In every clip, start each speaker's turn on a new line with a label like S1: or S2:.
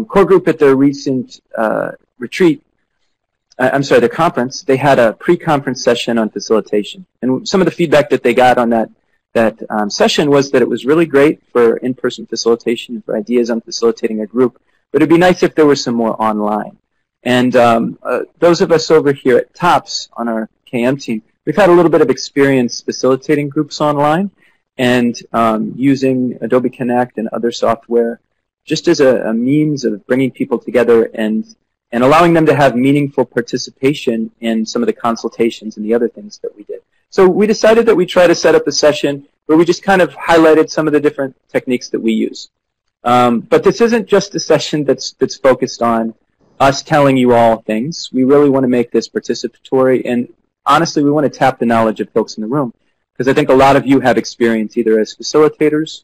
S1: core group at their recent retreat, the conference, they had a pre-conference session on facilitation. And some of the feedback that they got on that session was that it was really great for in-person facilitation and for ideas on facilitating a group, but it'd be nice if there was some more online. And those of us over here at TOPS on our KM team, we've had a little bit of experience facilitating groups online and using Adobe Connect and other software just as a means of bringing people together and allowing them to have meaningful participation in some of the consultations and the other things that we did. So we decided that we try to set up a session where we just kind of highlighted some of the different techniques that we use. But this isn't just a session that's focused on us telling you all things. We really want to make this participatory, and honestly, we want to tap the knowledge of folks in the room, because I think a lot of you have experience either as facilitators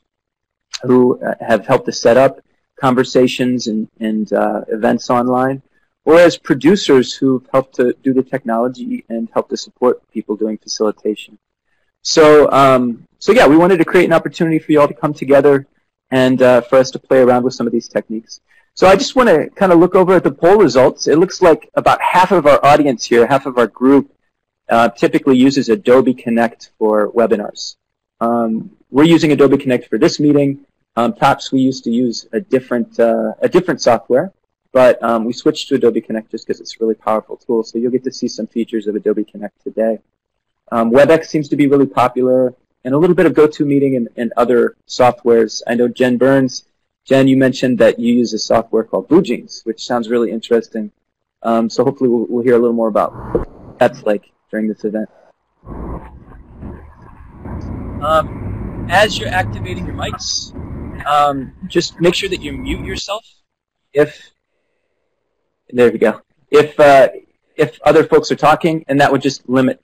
S1: who have helped to set up conversations and events online, or as producers who've helped to do the technology and help to support people doing facilitation. So yeah, we wanted to create an opportunity for you all to come together and for us to play around with some of these techniques. So I just want to kind of look over at the poll results. It looks like about half of our audience here, half of our group, typically uses Adobe Connect for webinars. We're using Adobe Connect for this meeting. Perhaps we used to use a different software, but we switched to Adobe Connect just because it's a really powerful tool. So you'll get to see some features of Adobe Connect today. WebEx seems to be really popular, and a little bit of GoToMeeting and other softwares. I know Jen Burns. Jen, you mentioned that you use a software called BlueJeans, which sounds really interesting. So hopefully we'll hear a little more about what that's like during this event. As you're activating your mics, just make sure that you mute yourself. There we go. If other folks are talking, and that would just limit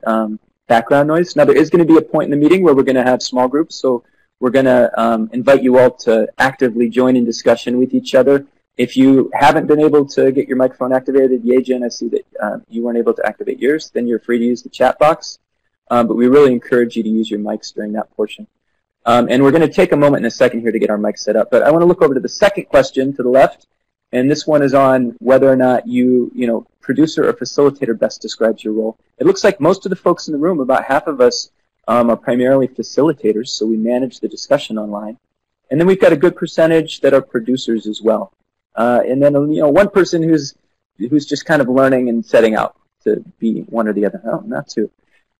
S1: background noise. Now there is going to be a point in the meeting where we're going to have small groups, so we're going to invite you all to actively join in discussion with each other. If you haven't been able to get your microphone activated, yay, Jen, I see that you weren't able to activate yours, then you're free to use the chat box. But we really encourage you to use your mics during that portion. And we're going to take a moment in a second here to get our mics set up. But I want to look over to the second question to the left. And this one is on whether or not producer or facilitator best describes your role. It looks like most of the folks in the room, about half of us, are primarily facilitators, so we manage the discussion online. And then we've got a good percentage that are producers as well. And then one person who's just kind of learning and setting out to be one or the other. Oh, not two.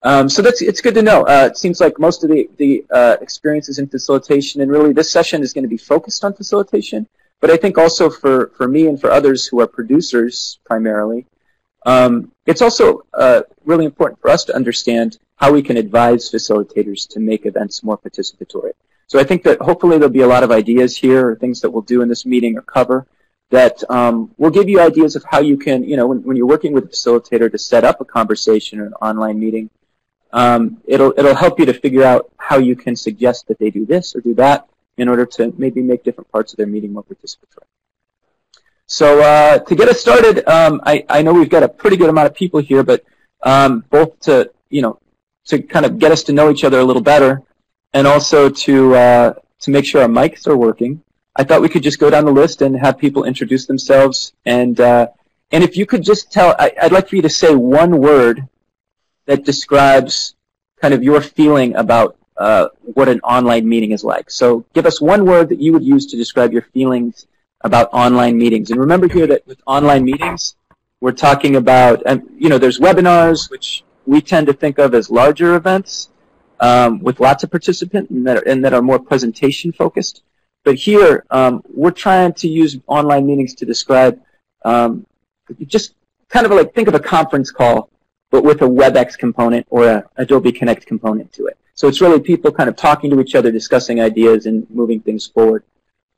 S1: So it's good to know. It seems like most of the experiences in facilitation, and really this session is going to be focused on facilitation. But I think also for me and for others who are producers primarily, it's also really important for us to understand how we can advise facilitators to make events more participatory. So I think that hopefully there'll be a lot of ideas here, or things that we'll do in this meeting or cover, that will give you ideas of how you can, when you're working with a facilitator to set up a conversation or an online meeting, it'll help you to figure out how you can suggest that they do this or do that in order to maybe make different parts of their meeting more participatory. So to get us started, I know we've got a pretty good amount of people here, but both to kind of get us to know each other a little better, and also to make sure our mics are working, I thought we could just go down the list and have people introduce themselves. And if you could just I'd like for you to say one word that describes kind of your feeling about what an online meeting is like. So give us one word that you would use to describe your feelings about online meetings. And remember here that with online meetings, we're talking about, there's webinars, which we tend to think of as larger events with lots of participants and that are more presentation focused. But here, we're trying to use online meetings to describe just kind of like, think of a conference call, but with a WebEx component or a Adobe Connect component to it. So it's really people kind of talking to each other, discussing ideas, and moving things forward.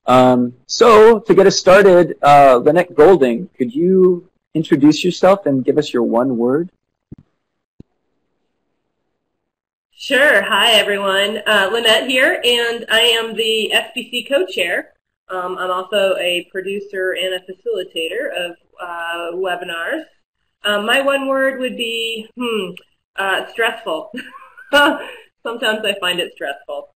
S1: So to get us started, Lynette Golding, could you introduce yourself and give us your one word?
S2: Sure. Hi, everyone. Lynette here, and I am the SBC co-chair. I'm also a producer and a facilitator of webinars. My one word would be stressful. Sometimes I find it stressful.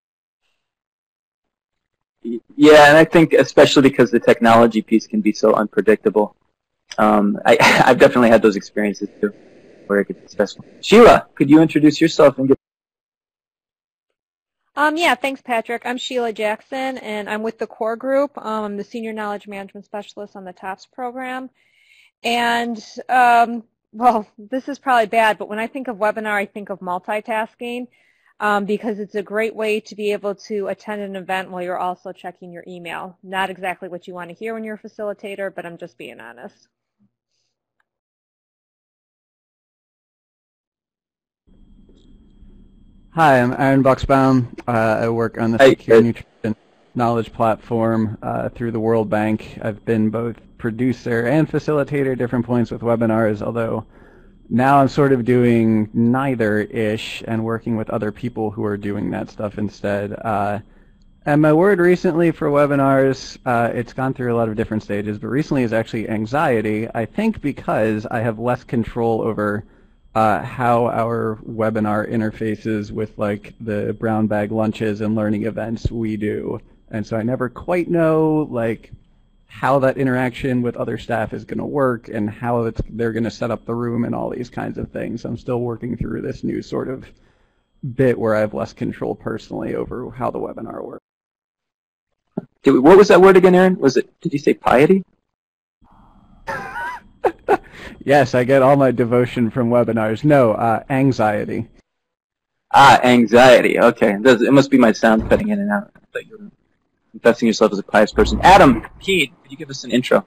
S1: Yeah, and I think especially because the technology piece can be so unpredictable. I've definitely had those experiences too, where it gets stressful. Sheila, could you introduce yourself and get?
S3: Yeah, thanks, Patrick. I'm Sheila Jackson, and I'm with the core group. I'm the Senior Knowledge Management Specialist on the TOPS program. And, well, this is probably bad, but when I think of webinar, I think of multitasking because it's a great way to be able to attend an event while you're also checking your email. Not exactly what you want to hear when you're a facilitator, but I'm just being honest.
S4: Hi, I'm Aaron Buxbaum. I work on the Secure Nutrition Knowledge Platform through the World Bank. I've been both producer and facilitator at different points with webinars, although now I'm sort of doing neither-ish and working with other people who are doing that stuff instead. And my word recently for webinars, it's gone through a lot of different stages, but recently is actually anxiety, I think because I have less control over how our webinar interfaces with like the brown bag lunches and learning events we do. And so I never quite know like how that interaction with other staff is going to work and how they're going to set up the room and all these kinds of things. I'm still working through this new sort of bit where I have less control personally over how the webinar works.
S1: What was that word again, Aaron? Did you say piety?
S4: Yes, I get all my devotion from webinars. No, anxiety.
S1: Anxiety. Okay. It must be my sound cutting in and out. I thought you were confessing yourself as a pious person. Adam Keene, could you give us an intro?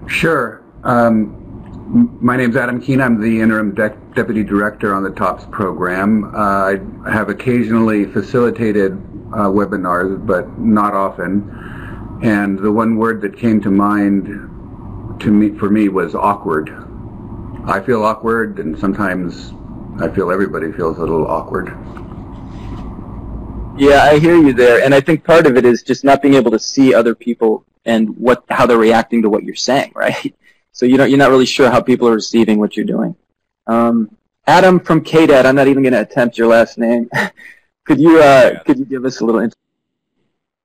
S5: Sure. My name's Adam Keene. I'm the interim deputy director on the TOPS program. I have occasionally facilitated webinars, but not often. And the one word that came to mind for me was awkward. I feel awkward, and sometimes I feel everybody feels a little awkward.
S1: Yeah, I hear you there, and I think part of it is just not being able to see other people and how they're reacting to what you're saying, right? So you're not really sure how people are receiving what you're doing. Adam from KDAD, I'm not even going to attempt your last name. Could you give us a little intro?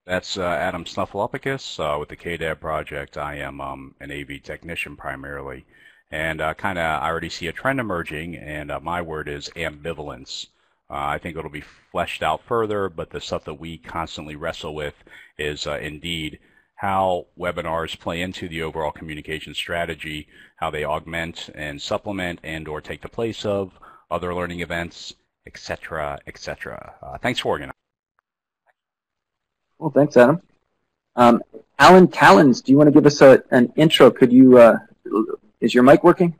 S6: That's Adam Snuffleupagus with the KDAB project. I am an AV technician primarily, and I already see a trend emerging, and my word is ambivalence. I think it'll be fleshed out further, but the stuff that we constantly wrestle with is indeed how webinars play into the overall communication strategy, how they augment and supplement and or take the place of other learning events, etc., etc. Thanks for organizing.
S1: Well, thanks, Adam. Alan Tallens, do you want to give us an intro? Could you, is your mic working?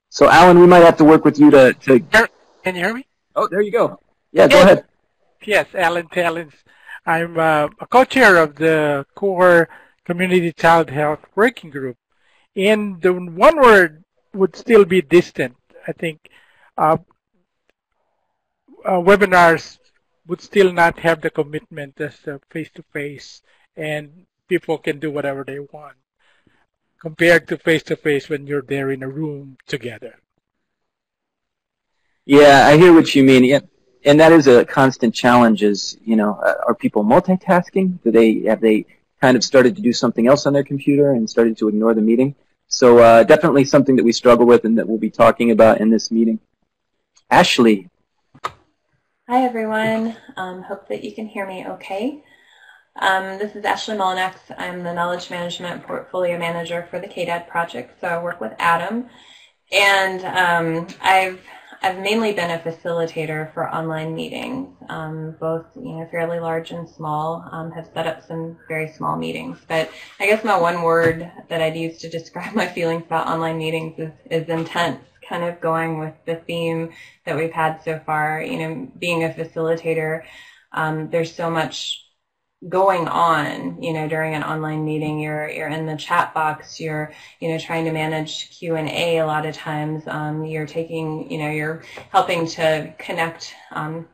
S1: So, Alan, we might have to work with you to...
S7: Can you hear me?
S1: Oh, there you go. Yeah, go ahead.
S7: Yes, Alan Tallens. I'm a co-chair of the core Community Child Health Working Group. And the one word would still be distant. I think webinars would still not have the commitment as face-to-face, and people can do whatever they want compared to face-to-face when you're there in a room together.
S1: Yeah, I hear what you mean. Yeah. And that is a constant challenge is, are people multitasking? Have they kind of started to do something else on their computer and started to ignore the meeting? So definitely something that we struggle with and that we'll be talking about in this meeting. Ashley.
S8: Hi, everyone. Hope that you can hear me okay. This is Ashley Mullinex. I'm the Knowledge Management Portfolio Manager for the KDAD project, so I work with Adam. And I've mainly been a facilitator for online meetings, both fairly large and small. Have set up some very small meetings. But I guess my one word that I'd use to describe my feelings about online meetings is intense. Kind of going with the theme that we've had so far. Being a facilitator, there's so much going on, during an online meeting. You're in the chat box, you're, trying to manage Q&A a lot of times. You're taking, you're helping to connect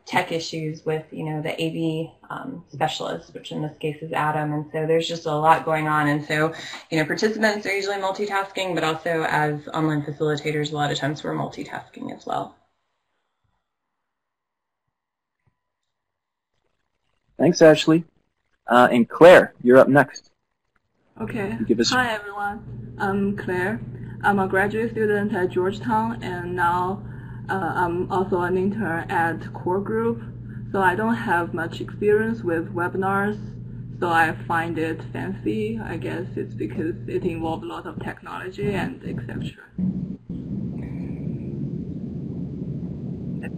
S8: tech issues with, the AV specialist, which in this case is Adam. And so there's just a lot going on. And so, participants are usually multitasking, but also as online facilitators, a lot of times we're multitasking as well.
S1: Thanks, Ashley. And Claire, you're up next.
S9: Okay. Hi, everyone. I'm Claire. I'm a graduate student at Georgetown, and now I'm also an intern at Core Group. So I don't have much experience with webinars, so I find it fancy. I guess it's because it involves a lot of technology and etc.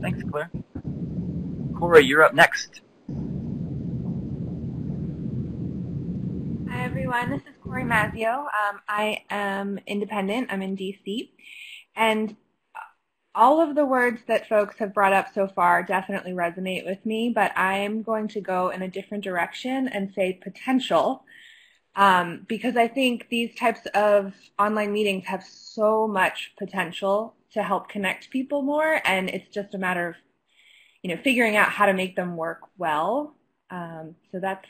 S1: Thanks, Claire. Cora, you're up next.
S10: Hi, everyone. This is Corey Mazzio. I am independent. I'm in DC. And all of the words that folks have brought up so far definitely resonate with me, but I'm going to go in a different direction and say potential, because I think these types of online meetings have so much potential to help connect people more, and it's just a matter of, figuring out how to make them work well. So that's,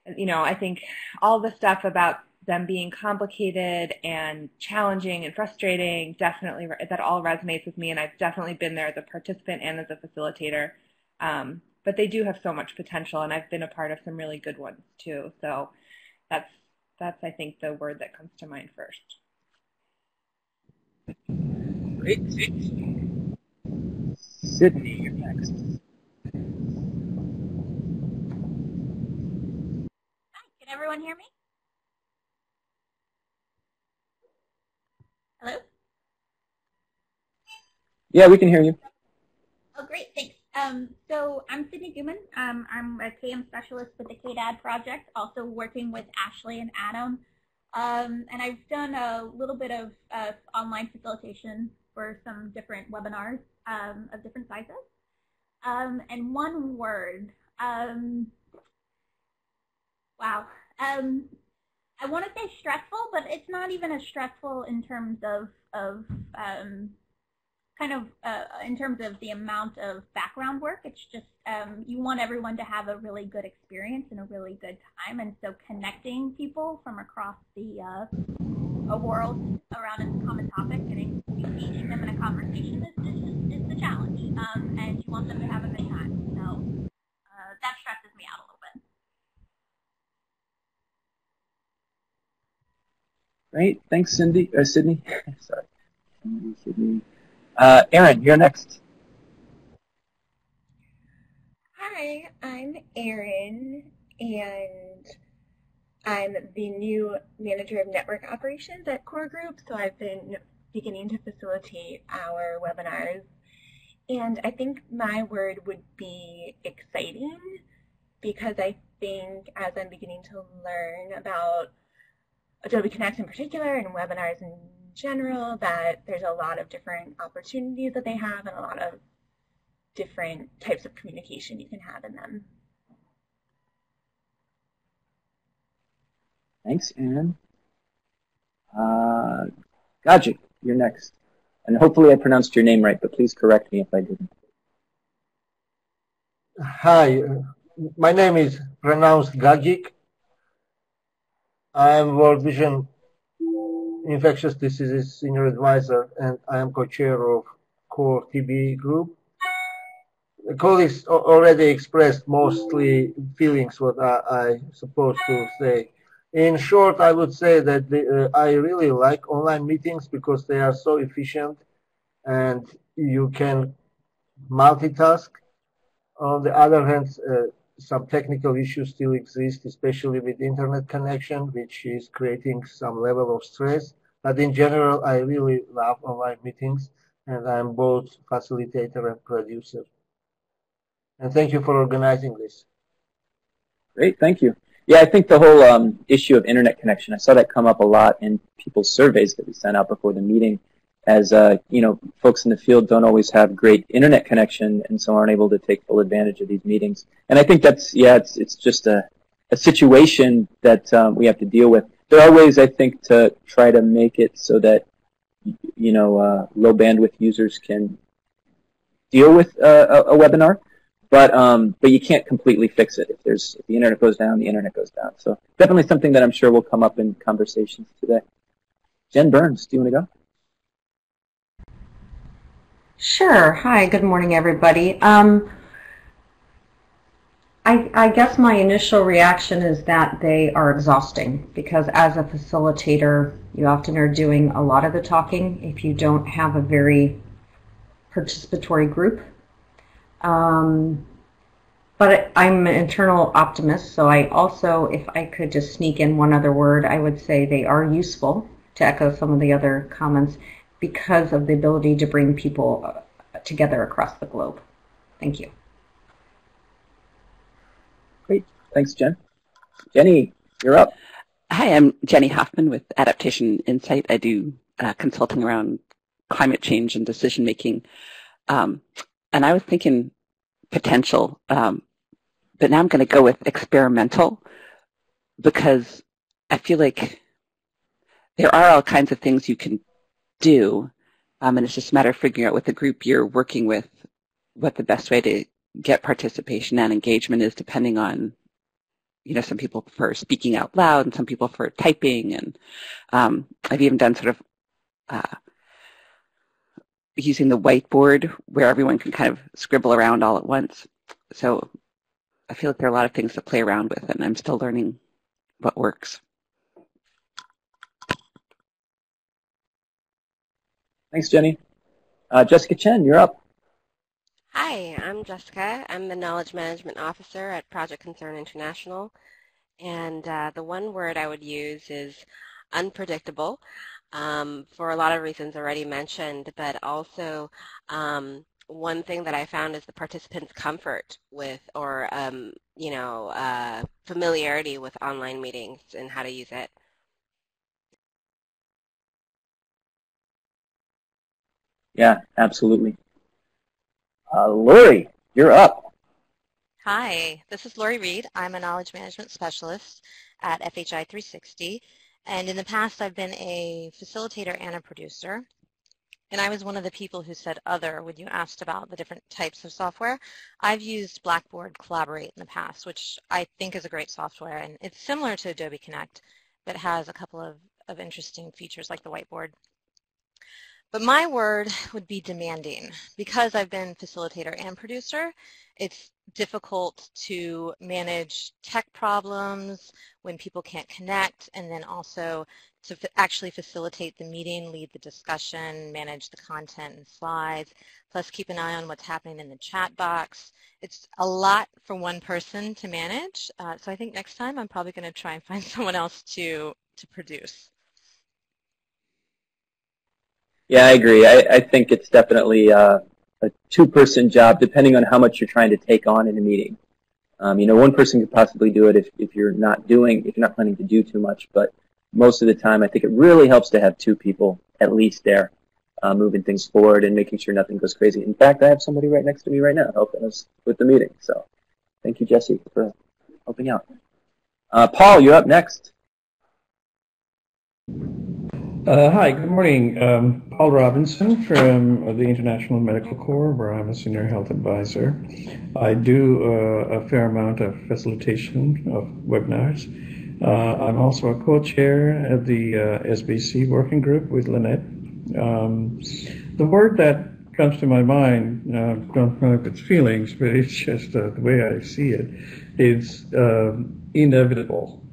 S10: I think all the stuff about them being complicated and challenging and frustrating, definitely, that all resonates with me, and I've definitely been there as a participant and as a facilitator. But they do have so much potential, and I've been a part of some really good ones too. So that's I think, the word that comes to mind first.
S1: Great. Sydney, you're next.
S11: Hi, can everyone hear me? Hello?
S1: Yeah, we can hear you.
S11: Oh, great, thanks. So I'm Sydney Guman. I'm a KM specialist with the KDAD project, also working with Ashley and Adam. And I've done a little bit of online facilitation for some different webinars of different sizes. And one word, wow. I want to say stressful, but it's not even as stressful in terms of in terms of the amount of background work. It's just you want everyone to have a really good experience and a really good time, and so connecting people from across a world around a common topic and engaging them in a conversation is the challenge, and you want them to have a good time. So that stresses me out a little bit.
S1: Great, thanks, Sydney. Sorry, Sydney. Erin, you're next.
S12: Hi, I'm Erin, and I'm the new manager of network operations at Core Group, so I've been beginning to facilitate our webinars. And I think my word would be exciting, because I think as I'm beginning to learn about Adobe Connect in particular and webinars in general, that there's a lot of different opportunities that they have and a lot of different types of communication you can have in them.
S1: Thanks, Erin. Gajic, you're next. And hopefully I pronounced your name right, but please correct me if I didn't.
S13: Hi, my name is pronounced Gajic. I am World Vision Infectious Diseases Senior Advisor, and I am co-chair of Core TB Group. The colleagues already expressed mostly feelings what I supposed to say. In short, I would say that I really like online meetings because they are so efficient and you can multitask. On the other hand, some technical issues still exist, especially with internet connection, which is creating some level of stress. But in general, I really love online meetings, and I'm both facilitator and producer. And thank you for organizing this.
S1: Great, thank you. Yeah, I think the whole issue of internet connection, I saw that come up a lot in people's surveys that we sent out before the meeting, as folks in the field don't always have great internet connection and so aren't able to take full advantage of these meetings. And I think that's, it's just a situation that we have to deal with. There are ways, I think, to try to make it so that, low bandwidth users can deal with a webinar, but you can't completely fix it. If the internet goes down, the internet goes down. So definitely something that I'm sure will come up in conversations today. Jen Burns, do you want to go?
S14: Sure. Hi, good morning, everybody. I guess my initial reaction is that they are exhausting because as a facilitator, you often are doing a lot of the talking if you don't have a very participatory group. But I'm an internal optimist, so I also, if I could just sneak in one other word, I would say they are useful, to echo some of the other comments, because of the ability to bring people together across the globe. Thank you.
S1: Great. Thanks, Jen. Jenny, you're up.
S15: Hi, I'm Jenny Hoffman with Adaptation Insight. I do consulting around climate change and decision making. And I was thinking potential, but now I'm going to go with experimental because I feel like there are all kinds of things you can do, and it's just a matter of figuring out with the group you're working with what the best way to get participation and engagement is, depending on, you know, some people prefer speaking out loud and some people prefer typing, and I've even done sort of using the whiteboard where everyone can kind of scribble around all at once. So I feel like there are a lot of things to play around with, and I'm still learning what works.
S1: Thanks, Jenny. Jessica Chen, you're up.
S16: Hi, I'm Jessica. I'm the Knowledge Management Officer at Project Concern International. And the one word I would use is unpredictable, for a lot of reasons already mentioned, but also one thing that I found is the participants' comfort with, or you know, familiarity with online meetings and how to use it.
S1: Yeah, absolutely. Lori, you're up.
S17: Hi, this is Reid. I'm a knowledge management specialist at FHI 360, and in the past I've been a facilitator and a producer. And I was one of the people who said other when you asked about the different types of software. I've used Blackboard Collaborate in the past, which I think is a great software, and it's similar to Adobe Connect, but has a couple of interesting features like the whiteboard. But my word would be demanding. Because I've been facilitator and producer, it's difficult to manage tech problems when people can't connect, and then also to actually facilitate the meeting, lead the discussion, manage the content and slides, plus keep an eye on what's happening in the chat box. It's a lot for one person to manage, so I think next time I'm probably going to try and find someone else to produce.
S1: Yeah, I agree. I think it's definitely a two-person job, depending on how much you're trying to take on in a meeting. You know, one person could possibly do it if you're not planning to do too much, but most of the time I think it really helps to have two people at least there, moving things forward and making sure nothing goes crazy. In fact, I have somebody right next to me right now helping us with the meeting. So thank you, Jesse, for helping out. Paul, you're up next.
S18: Hi, good morning. Paul Robinson from the International Medical Corps, where I'm a senior health advisor. I do a fair amount of facilitation of webinars. I'm also a co-chair of the SBC working group with Lynette. The word that comes to my mind, don't know if it's feelings, but it's just the way I see it, is inevitable.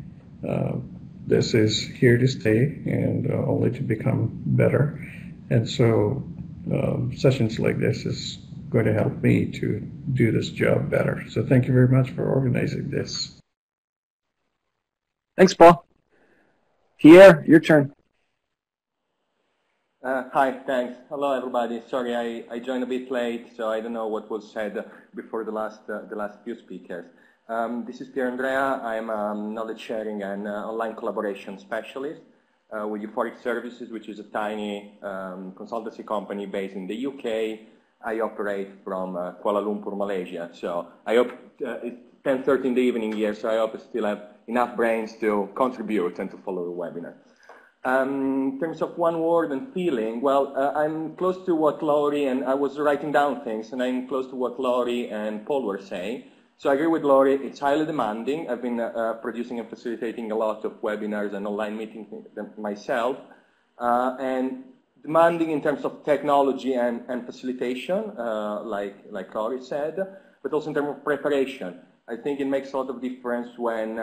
S18: This is here to stay and only to become better. And so sessions like this is going to help me to do this job better. So thank you very much for organizing this.
S1: Thanks, Paul. Pierre, your turn.
S19: Hi, thanks. Hello, everybody. Sorry, I joined a bit late, so I don't know what was said before the last few speakers. This is Pier Andrea. I'm a knowledge sharing and online collaboration specialist with Euphoric Services, which is a tiny consultancy company based in the UK. I operate from Kuala Lumpur, Malaysia. So I hope it's 10:30 in the evening here, so I hope I still have enough brains to contribute and to follow the webinar. In terms of one word and feeling, well, I'm close to what Laurie, and I was writing down things, and I'm close to what Laurie and Paul were saying. So I agree with Laurie, it's highly demanding. I've been producing and facilitating a lot of webinars and online meetings myself, and demanding in terms of technology and facilitation, like Laurie said, but also in terms of preparation. I think it makes a lot of difference when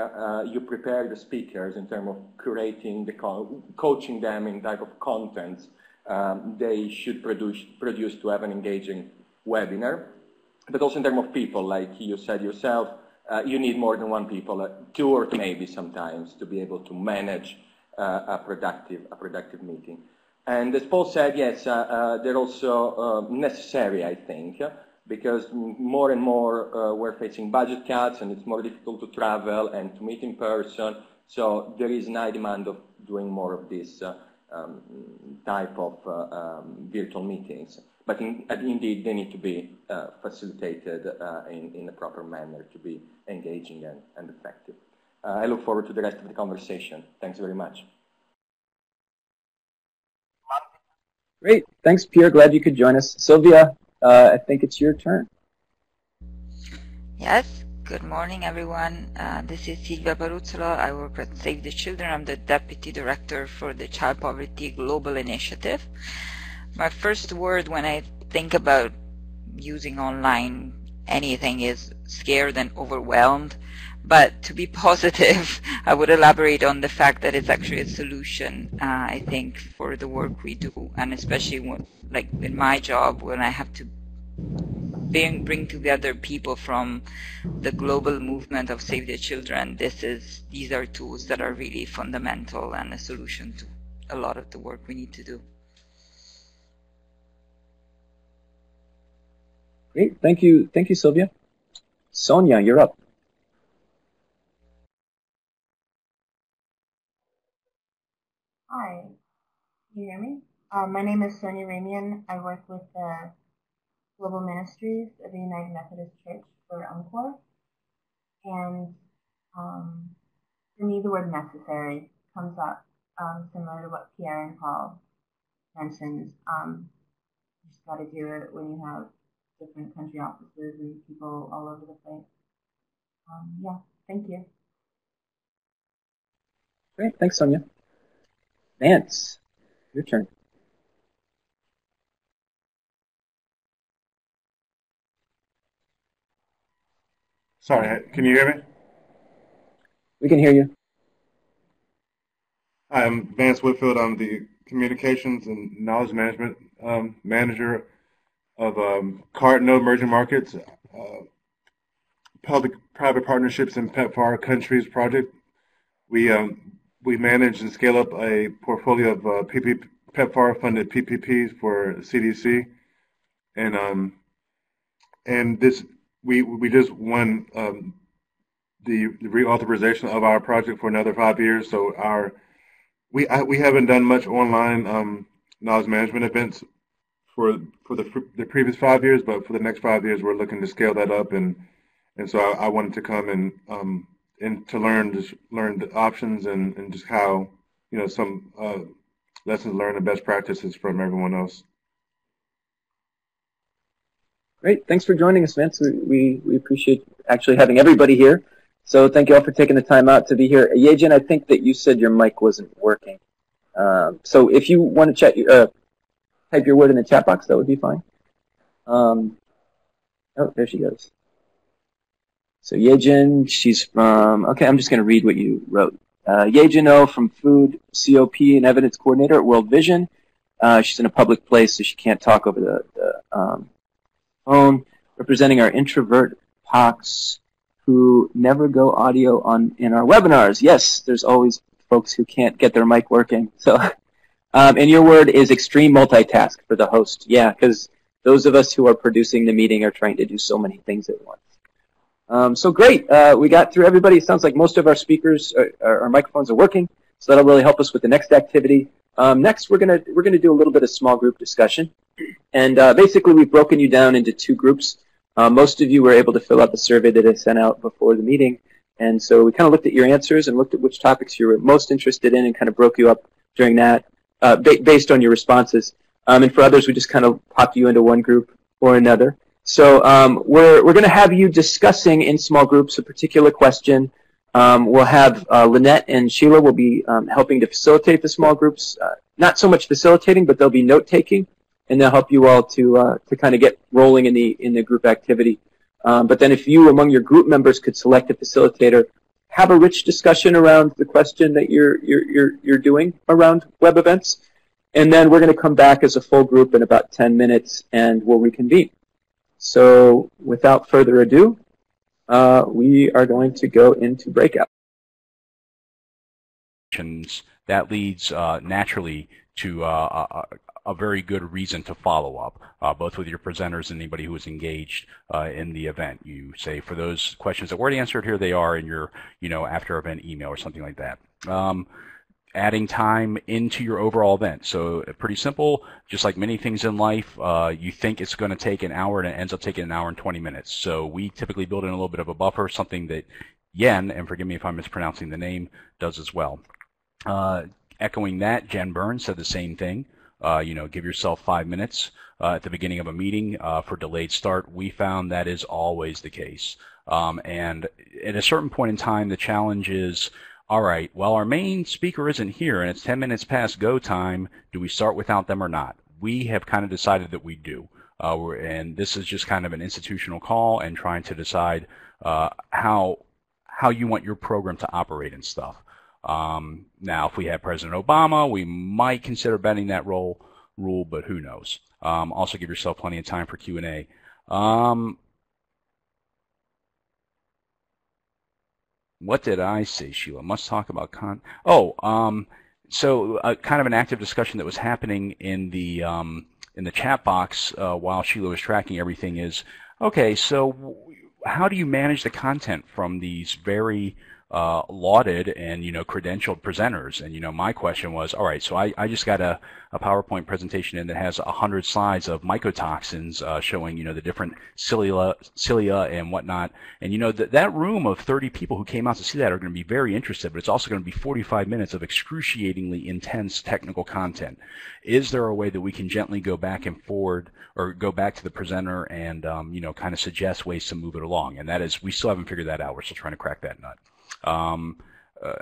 S19: you prepare the speakers in terms of curating the coaching them in type of contents they should produce to have an engaging webinar. But also in terms of people, like you said yourself, you need more than one people, two or maybe sometimes, to be able to manage a productive meeting. And as Paul said, yes, they're also necessary, I think, because more and more we're facing budget cuts and it's more difficult to travel and to meet in person. So there is a high demand of doing more of this type of virtual meetings. But indeed, they need to be facilitated in a proper manner to be engaging and effective. I look forward to the rest of the conversation. Thanks very much.
S1: Great. Thanks, Pierre. Glad you could join us. Sylvia, I think it's your turn.
S20: Yes. Good morning, everyone. This is Silvia Baruzzola. I work at Save the Children. I'm the Deputy Director for the Child Poverty Global Initiative. My first word when I think about using online anything is scared and overwhelmed. But to be positive, I would elaborate on the fact that it's actually a solution, I think, for the work we do. And especially when, like in my job, when I have to bring together people from the global movement of Save the Children, these are tools that are really fundamental and a solution to a lot of the work we need to do.
S1: Great, thank you, Sylvia. Sonia, you're up.
S21: Hi, can you hear me? My name is Sonia Ramian. I work with the Global Ministries of the United Methodist Church for UNCOR. And for me, the word necessary comes up similar to what Pierre and Paul mentioned. You just got to do it when you have different country offices and people all over the place. Yeah, thank you.
S1: Great, thanks, Sonia. Vance, your turn.
S22: Sorry, can you hear me?
S1: We can hear you.
S22: Hi, I'm Vance Whitfield. I'm the Communications and Knowledge Management Manager of CART-No Emerging Markets, Public-Private Partnerships in PEPFAR Countries project. We manage and scale up a portfolio of PEPFAR-funded PPPs for CDC, and this we just won the reauthorization of our project for another 5 years. So we haven't done much online knowledge management events for the previous 5 years, but for the next 5 years we're looking to scale that up, and so I wanted to come and to learn the options and just how, you know, some lessons learned and best practices from everyone else.
S1: Great, thanks for joining us, Vance. We appreciate actually having everybody here. So thank you all for taking the time out to be here. Yejin, I think that you said your mic wasn't working. So if you want to type your word in the chat box, that would be fine. Oh, there she goes. So Yejin, she's from, okay, I'm just going to read what you wrote. Yejin O from Food, COP, and Evidence Coordinator at World Vision. She's in a public place, so she can't talk over the phone. Representing our introvert POCs who never go audio in our webinars. Yes, there's always folks who can't get their mic working. So, and your word is extreme multitask for the host. Yeah, because those of us who are producing the meeting are trying to do so many things at once. So great, we got through everybody. It sounds like most of our speakers, our microphones are working, so that'll really help us with the next activity. Next, we're gonna do a little bit of small group discussion, and basically we've broken you down into two groups. Most of you were able to fill out the survey that I sent out before the meeting, and so we kind of looked at your answers and looked at which topics you were most interested in and kind of broke you up during that based on your responses. And for others, we just kind of popped you into one group or another. So we're going to have you discussing in small groups a particular question. We'll have Lynette and Sheila will be helping to facilitate the small groups. Not so much facilitating, but they'll be note-taking, and they'll help you all to kind of get rolling in the group activity. But then if you, among your group members, could select a facilitator, have a rich discussion around the question that you're doing around web events, and then we're going to come back as a full group in about 10 minutes, and we'll reconvene. So without further ado, we are going to go into breakout.
S6: That leads naturally to a very good reason to follow up, both with your presenters and anybody who is engaged in the event. You say, for those questions that weren't answered, here they are in your, after event email or something like that. Adding time into your overall event. So pretty simple, just like many things in life, you think it's going to take an hour and it ends up taking an hour and 20 minutes. So we typically build in a little bit of a buffer, something that Yen, and forgive me if I'm mispronouncing the name, does as well. Echoing that, Jen Burns said the same thing. Give yourself 5 minutes at the beginning of a meeting for delayed start. We found that is always the case. And at a certain point in time, the challenge is, all right, well, our main speaker isn't here and it's 10 minutes past go time. Do we start without them or not? We have kind of decided that we do. And this is just kind of an institutional call and trying to decide how you want your program to operate and stuff. Now, if we had President Obama, we might consider bending that rule, but who knows? Also, give yourself plenty of time for Q&A. What did I say, Sheila? Must talk about so kind of an active discussion that was happening in the chat box while Sheila was tracking everything is, okay, so how do you manage the content from these very lauded and credentialed presenters? And my question was, all right, so I just got a PowerPoint presentation in that has 100 slides of mycotoxins showing the different cilia and whatnot, and that room of 30 people who came out to see that are going to be very interested, but it's also going to be 45 minutes of excruciatingly intense technical content. Is there a way that we can gently go back and forward, or go back to the presenter and kind of suggest ways to move it along? And that is, we still haven't figured that out. We're still trying to crack that nut.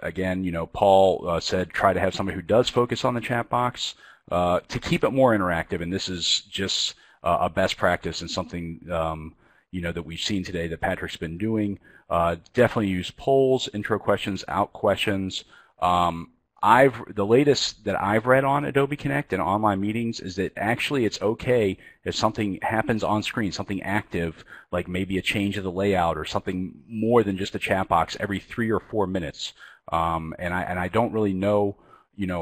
S6: Again, Paul said try to have somebody who does focus on the chat box to keep it more interactive, and this is just a best practice and something that we've seen today that Patrick's been doing. Definitely use polls, intro questions, out questions. The latest that I've read on Adobe Connect and online meetings is that actually it's okay if something happens on screen, something active, like maybe a change of the layout or something more than just a chat box every 3 or 4 minutes. And I don't really know,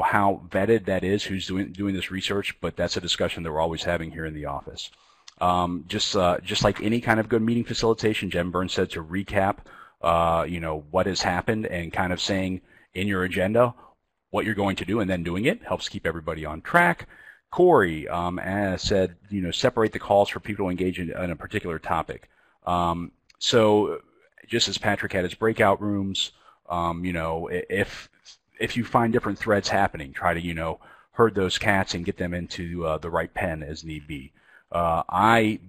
S6: how vetted that is, who's doing this research, but that's a discussion that we're always having here in the office. Just like any kind of good meeting facilitation, Jen Burns said to recap, what has happened and kind of saying in your agenda what you're going to do and then doing it helps keep everybody on track. Corey said, separate the calls for people to engage in a particular topic. So just as Patrick had his breakout rooms, if you find different threads happening, try to, herd those cats and get them into the right pen as need be. I,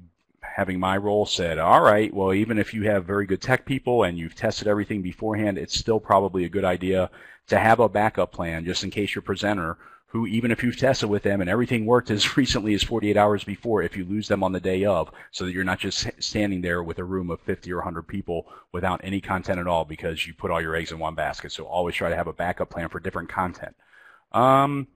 S6: having my role, said, all right, well, even if you have very good tech people and you've tested everything beforehand, it's still probably a good idea to have a backup plan just in case your presenter, who even if you've tested with them and everything worked as recently as 48 hours before, if you lose them on the day of, so that you're not just standing there with a room of 50 or 100 people without any content at all because you put all your eggs in one basket. So always try to have a backup plan for different content. Claire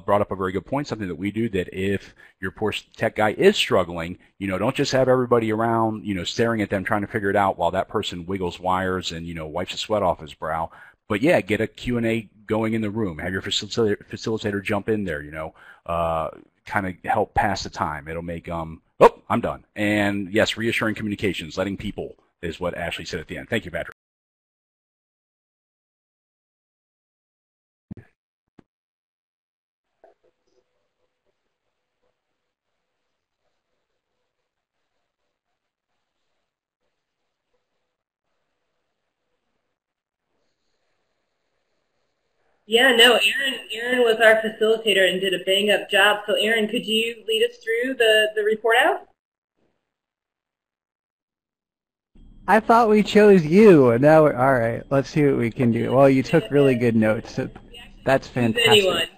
S6: brought up a very good point, something that we do, that if your poor tech guy is struggling, don't just have everybody around, staring at them trying to figure it out while that person wiggles wires and, wipes the sweat off his brow. But yeah, get a Q&A going in the room. Have your facilitator jump in there, kind of help pass the time. It'll make, oh, I'm done. And yes, reassuring communications, letting people is what Ashley said at the end. Thank you, Patrick.
S2: Yeah, no, Aaron was our facilitator and did a bang-up job. So, Aaron, could you lead us through the report out?
S4: I thought we chose you, and now we're all right. Let's see what we can do. Well, you took really good notes. So that's fantastic.
S2: Anyone.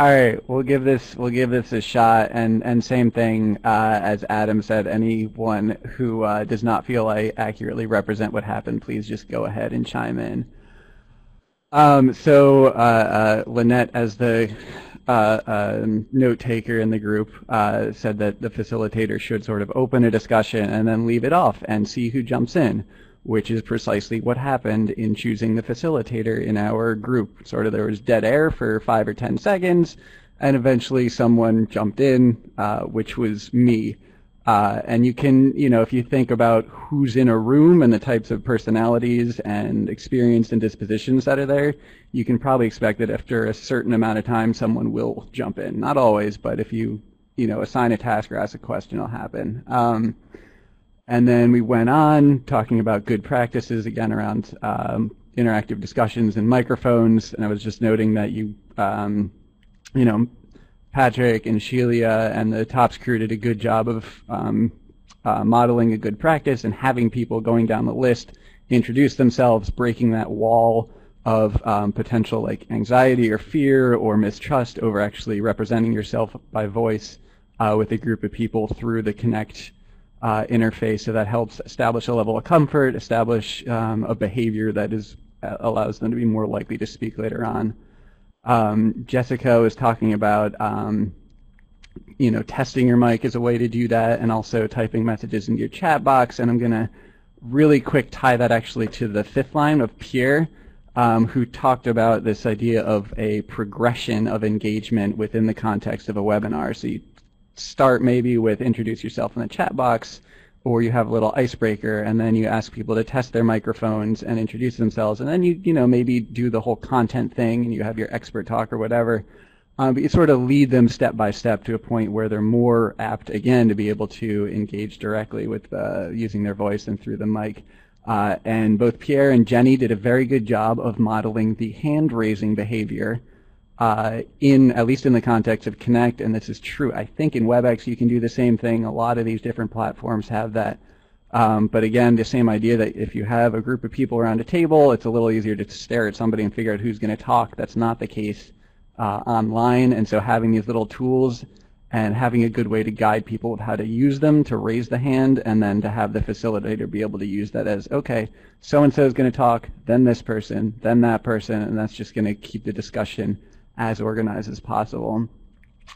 S4: All right, we'll give this a shot, and same thing as Adam said. Anyone who does not feel I accurately represent what happened, please just go ahead and chime in. Lynette, as the note taker in the group, said that the facilitator should sort of open a discussion and then leave it off and see who jumps in, which is precisely what happened in choosing the facilitator in our group. Sort of there was dead air for 5 or 10 seconds, and eventually someone jumped in, which was me. And you can, if you think about who's in a room and the types of personalities and experience and dispositions that are there, you can probably expect that after a certain amount of time someone will jump in. Not always, but if you, assign a task or ask a question, it'll happen. And then we went on talking about good practices, again, around interactive discussions and microphones. And I was just noting that Patrick and Sheila and the TOPS crew did a good job of modeling a good practice and having people going down the list introduce themselves, breaking that wall of potential like anxiety or fear or mistrust over actually representing yourself by voice with a group of people through the Connect interface. So that helps establish a level of comfort, establish a behavior that allows them to be more likely to speak later on. Jessica was talking about testing your mic as a way to do that, and also typing messages into your chat box. And I'm going to really quick tie that actually to the fifth line of Pierre, who talked about this idea of a progression of engagement within the context of a webinar. So you start maybe with introduce yourself in the chat box, or you have a little icebreaker, and then you ask people to test their microphones and introduce themselves, and then you maybe do the whole content thing, and you have your expert talk or whatever. But you sort of lead them step by step to a point where they're more apt, again, to be able to engage directly with using their voice and through the mic. And both Pierre and Jenny did a very good job of modeling the hand-raising behavior at least in the context of Connect, and this is true. I think in WebEx you can do the same thing. A lot of these different platforms have that. But again, the same idea that if you have a group of people around a table, it's a little easier to stare at somebody and figure out who's going to talk. That's not the case online, and so having these little tools and having a good way to guide people with how to use them to raise the hand, and then to have the facilitator be able to use that as, okay, so-and-so is going to talk, then this person, then that person, and that's just going to keep the discussion as organized as possible.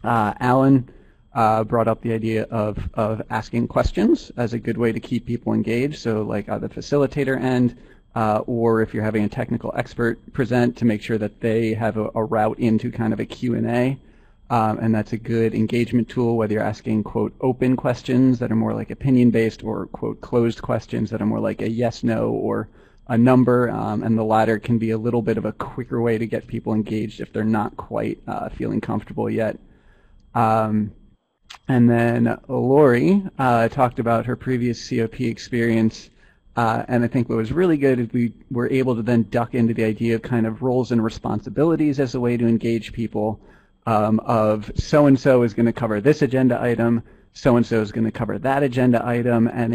S4: Alan brought up the idea of asking questions as a good way to keep people engaged. So like on the facilitator end, or if you're having a technical expert present, to make sure that they have a route into kind of a Q&A. And that's a good engagement tool, whether you're asking, quote, open questions that are more like opinion-based, or, quote, closed questions that are more like a yes, no, or a number, and the latter can be a little bit of a quicker way to get people engaged if they're not quite feeling comfortable yet. And then Lori talked about her previous COP experience, and I think what was really good is we were able to then duck into the idea of kind of roles and responsibilities as a way to engage people, of so-and-so is going to cover this agenda item, so-and-so is going to cover that agenda item, and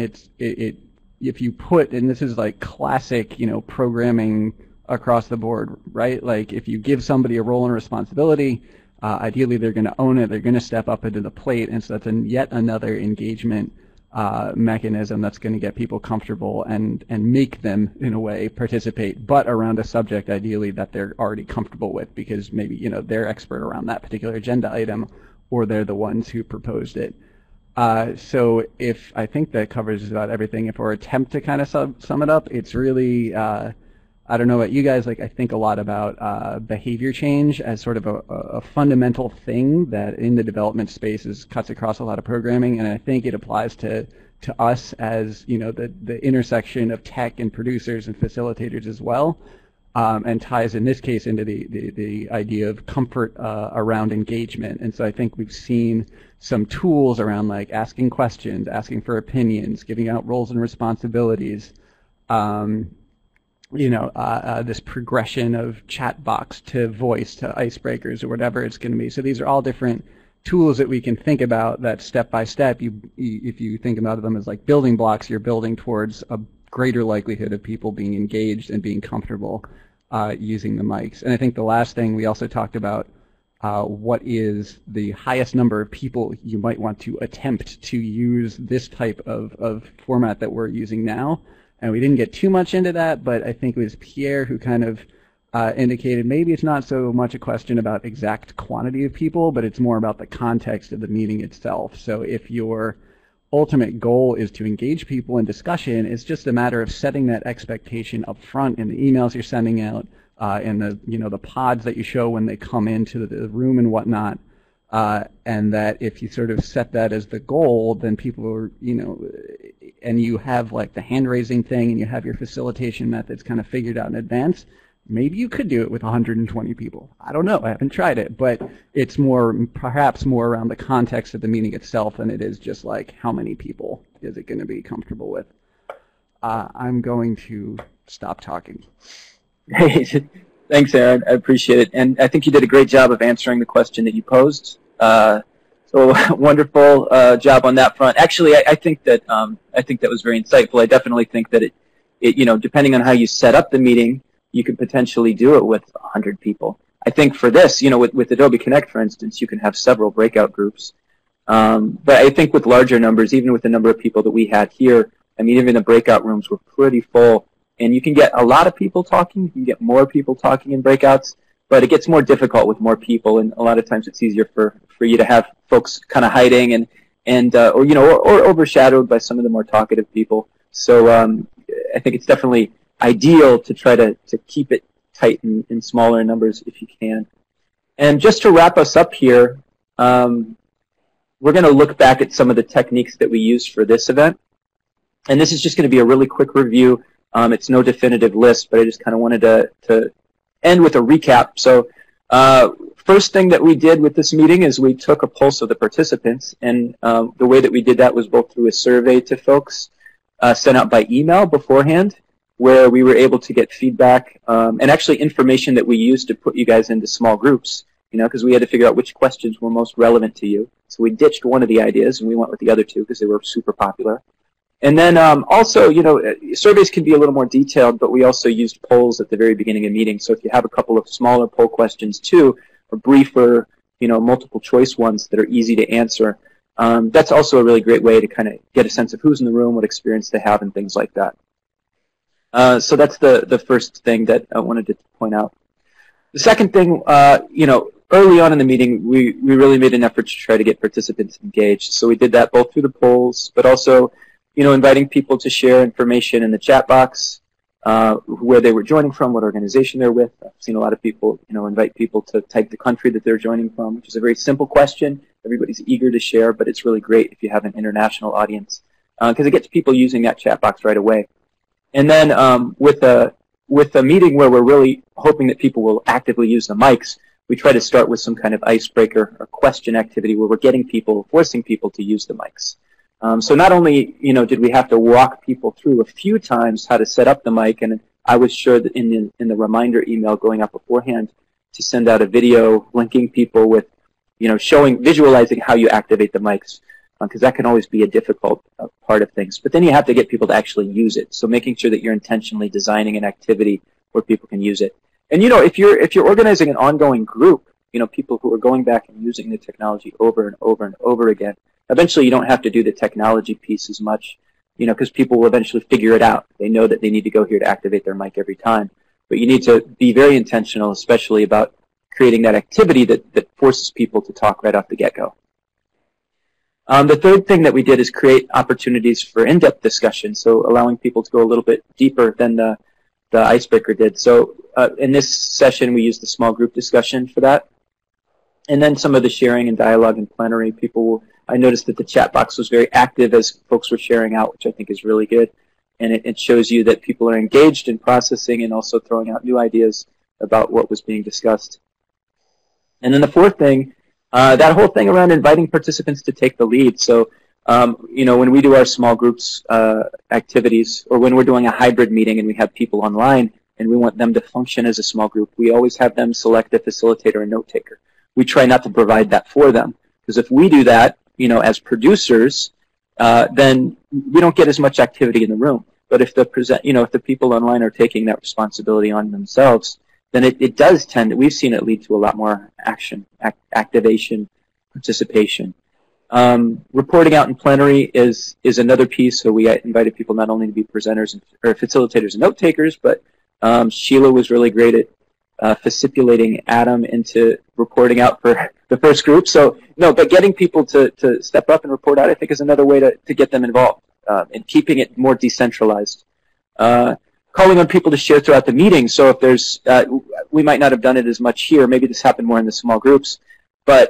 S4: if you put, and this is like classic, programming across the board, right? Like if you give somebody a role and responsibility, ideally they're going to own it, they're going to step up into the plate, and so that's yet another engagement mechanism that's going to get people comfortable and make them, in a way, participate, but around a subject ideally that they're already comfortable with, because maybe, they're expert around that particular agenda item, or they're the ones who proposed it. So I think that covers about everything. If we're attempt to kind of sum it up, it's really, I don't know about you guys, I think a lot about behavior change as sort of a fundamental thing that in the development space cuts across a lot of programming, and I think it applies to us as, the intersection of tech and producers and facilitators as well, and ties in this case into the idea of comfort around engagement. And so I think we've seen some tools around like asking questions, asking for opinions, giving out roles and responsibilities, this progression of chat box to voice to icebreakers or whatever it's going to be. So these are all different tools that we can think about that step by step, if you think about them as like building blocks, you're building towards a greater likelihood of people being engaged and being comfortable using the mics. And I think the last thing we also talked about what is the highest number of people you might want to attempt to use this type of format that we're using now. And we didn't get too much into that, but I think it was Pierre who kind of indicated maybe it's not so much a question about exact quantity of people, but it's more about the context of the meeting itself. So if your ultimate goal is to engage people in discussion, it's just a matter of setting that expectation up front in the emails you're sending out, in the the pods that you show when they come into the room and whatnot, and that if you sort of set that as the goal, then people are and you have like the hand raising thing and you have your facilitation methods kind of figured out in advance. Maybe you could do it with 120 people. I don't know. I haven't tried it, but it's perhaps more around the context of the meeting itself than it is just like how many people is it going to be comfortable with. I'm going to stop talking.
S1: Great. Thanks, Aaron. I appreciate it. And I think you did a great job of answering the question that you posed. So wonderful job on that front. Actually, I think that was very insightful. I definitely think that it depending on how you set up the meeting, you could potentially do it with 100 people. I think for this, with Adobe Connect, for instance, you can have several breakout groups. But I think with larger numbers, even with the number of people that we had here, I mean, even the breakout rooms were pretty full. And you can get a lot of people talking. You can get more people talking in breakouts. But it gets more difficult with more people. And a lot of times it's easier for you to have folks kind of hiding or overshadowed by some of the more talkative people. So I think it's definitely ideal to try to keep it tight in smaller numbers if you can. And just to wrap us up here, we're going to look back at some of the techniques that we used for this event. And this is just going to be a really quick review. It's no definitive list, but I just kind of wanted to end with a recap. So first thing that we did with this meeting is we took a pulse of the participants, and the way that we did that was both through a survey to folks sent out by email beforehand, where we were able to get feedback and actually information that we used to put you guys into small groups, because we had to figure out which questions were most relevant to you. So we ditched one of the ideas and we went with the other two because they were super popular. And then also, surveys can be a little more detailed, but we also used polls at the very beginning of meetings. So if you have a couple of smaller poll questions too, or briefer, multiple choice ones that are easy to answer, that's also a really great way to kind of get a sense of who's in the room, what experience they have, and things like that. So that's the first thing that I wanted to point out. The second thing, early on in the meeting, we really made an effort to try to get participants engaged. So we did that both through the polls, but also inviting people to share information in the chat box, where they were joining from, what organization they're with. I've seen a lot of people, invite people to type the country that they're joining from, which is a very simple question. Everybody's eager to share, but it's really great if you have an international audience, because it gets people using that chat box right away. And then with a meeting where we're really hoping that people will actively use the mics, we try to start with some kind of icebreaker or question activity where we're forcing people to use the mics. So not only, did we have to walk people through a few times how to set up the mic, and I was sure that in the reminder email going out beforehand to send out a video linking people with, visualizing how you activate the mics, because that can always be a difficult part of things. But then you have to get people to actually use it. So making sure that you're intentionally designing an activity where people can use it. And if you're organizing an ongoing group, people who are going back and using the technology over and over and over again, eventually you don't have to do the technology piece as much, because people will eventually figure it out. They know that they need to go here to activate their mic every time. But you need to be very intentional, especially about creating that activity that forces people to talk right off the get-go. The third thing that we did is create opportunities for in-depth discussion, so allowing people to go a little bit deeper than the icebreaker did. So in this session, we used the small group discussion for that. And then some of the sharing and dialogue in plenary, I noticed that the chat box was very active as folks were sharing out, which I think is really good. And it shows you that people are engaged in processing and also throwing out new ideas about what was being discussed. And then the fourth thing, that whole thing around inviting participants to take the lead. So, when we do our small groups activities, or when we're doing a hybrid meeting and we have people online and we want them to function as a small group, we always have them select a facilitator and note taker. We try not to provide that for them, because if we do that, as producers, then we don't get as much activity in the room. But if the if the people online are taking that responsibility on themselves, then it does tend, we've seen it lead to a lot more action, activation, participation. Reporting out in plenary is another piece, so we invited people not only to be presenters or facilitators and note takers, but Sheila was really great at facilitating Adam into reporting out for the first group. So no, but getting people to step up and report out, I think, is another way to get them involved and keeping it more decentralized. Calling on people to share throughout the meeting. So if there's, we might not have done it as much here. Maybe this happened more in the small groups, but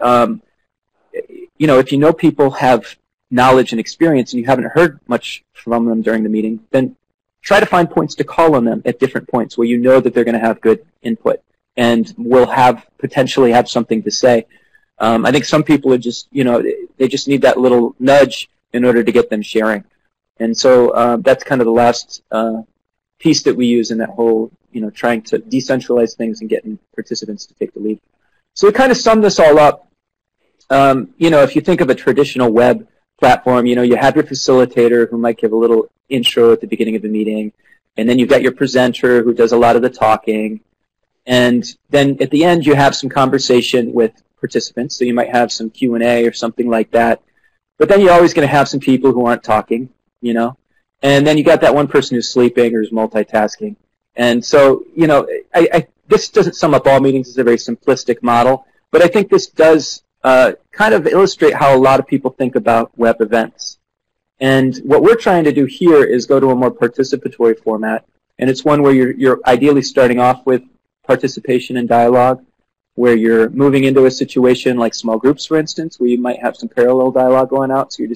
S1: you know, if you know people have knowledge and experience and you haven't heard much from them during the meeting, then try to find points to call on them at different points where you know that they're going to have good input and will potentially have something to say. I think some people are just, you know, they just need that little nudge in order to get them sharing. And so that's kind of the last piece that we use in that whole, you know, trying to decentralize things and getting participants to take the lead. So to kind of sum this all up, you know, if you think of a traditional web platform, you know, you have your facilitator who might give a little intro at the beginning of the meeting, and then you've got your presenter who does a lot of the talking, and then at the end you have some conversation with participants, so you might have some Q&A or something like that, but then you're always going to have some people who aren't talking, you know, and then you got that one person who's sleeping or is multitasking. And so, you know, this doesn't sum up all meetings. It's a very simplistic model, but I think this does kind of illustrate how a lot of people think about web events. And what we're trying to do here is go to a more participatory format, and it's one where you're ideally starting off with participation and dialogue, where you're moving into a situation like small groups, for instance, where you might have some parallel dialogue going out, so you're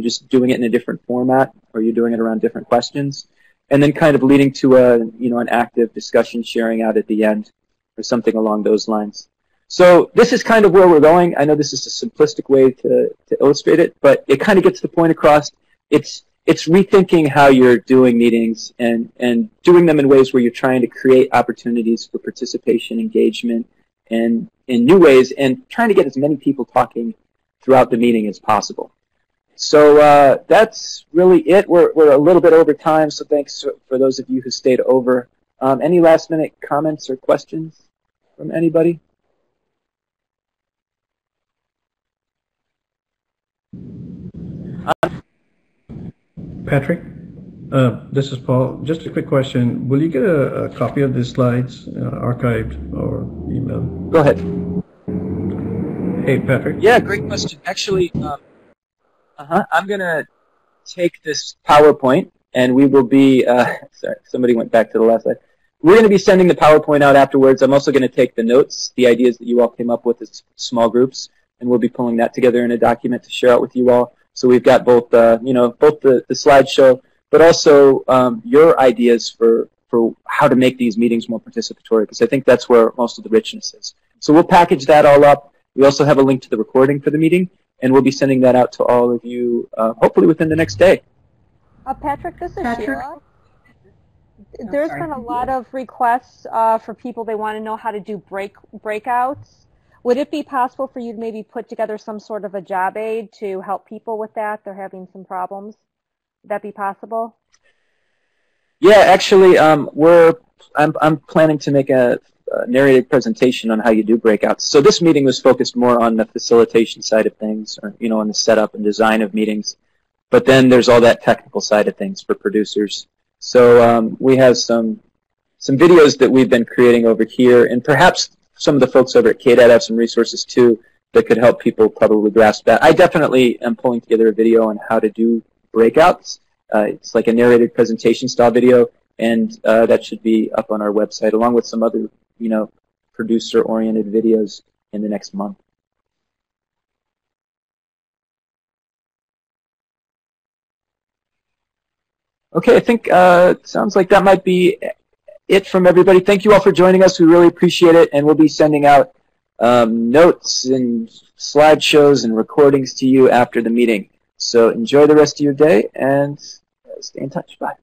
S1: just doing it in a different format, or you're doing it around different questions, and then kind of leading to an active discussion sharing out at the end, or something along those lines. So this is kind of where we're going. I know this is a simplistic way to illustrate it, but it kind of gets the point across. It's rethinking how you're doing meetings and doing them in ways where you're trying to create opportunities for participation, engagement, and in new ways, and trying to get as many people talking throughout the meeting as possible. So that's really it. We're a little bit over time, so thanks for those of you who stayed over. Any last-minute comments or questions from anybody?
S18: Patrick, this is Paul. Just a quick question. Will you get a copy of the slides archived or emailed?
S1: Go ahead.
S18: Hey, Patrick.
S1: Yeah, great question. Actually, I'm going to take this PowerPoint, and we will be, sorry, somebody went back to the last slide. We're going to be sending the PowerPoint out afterwards. I'm also going to take the notes, the ideas that you all came up with as small groups, and we'll be pulling that together in a document to share out with you all. So we've got both, you know, both the slideshow, but also your ideas for how to make these meetings more participatory, because I think that's where most of the richness is. So we'll package that all up. We also have a link to the recording for the meeting, and we'll be sending that out to all of you, hopefully within the next day.
S3: Patrick, this is Sheila. There's been a lot of requests for people, they want to know how to do breakouts. Would it be possible for you to maybe put together some sort of a job aid to help people with that? They're having some problems. Would that be possible?
S1: Yeah, actually, I'm planning to make a narrated presentation on how you do breakouts. So this meeting was focused more on the facilitation side of things, or you know, on the setup and design of meetings. But then there's all that technical side of things for producers. So we have some videos that we've been creating over here, and perhaps some of the folks over at KDAD have some resources too that could help people probably grasp that. I definitely am pulling together a video on how to do breakouts. It's like a narrated presentation style video, and that should be up on our website along with some other, you know, producer-oriented videos in the next month. Okay, I think it sounds like that might be it from everybody. Thank you all for joining us. We really appreciate it, and we'll be sending out notes and slideshows and recordings to you after the meeting. So enjoy the rest of your day, and stay in touch. Bye.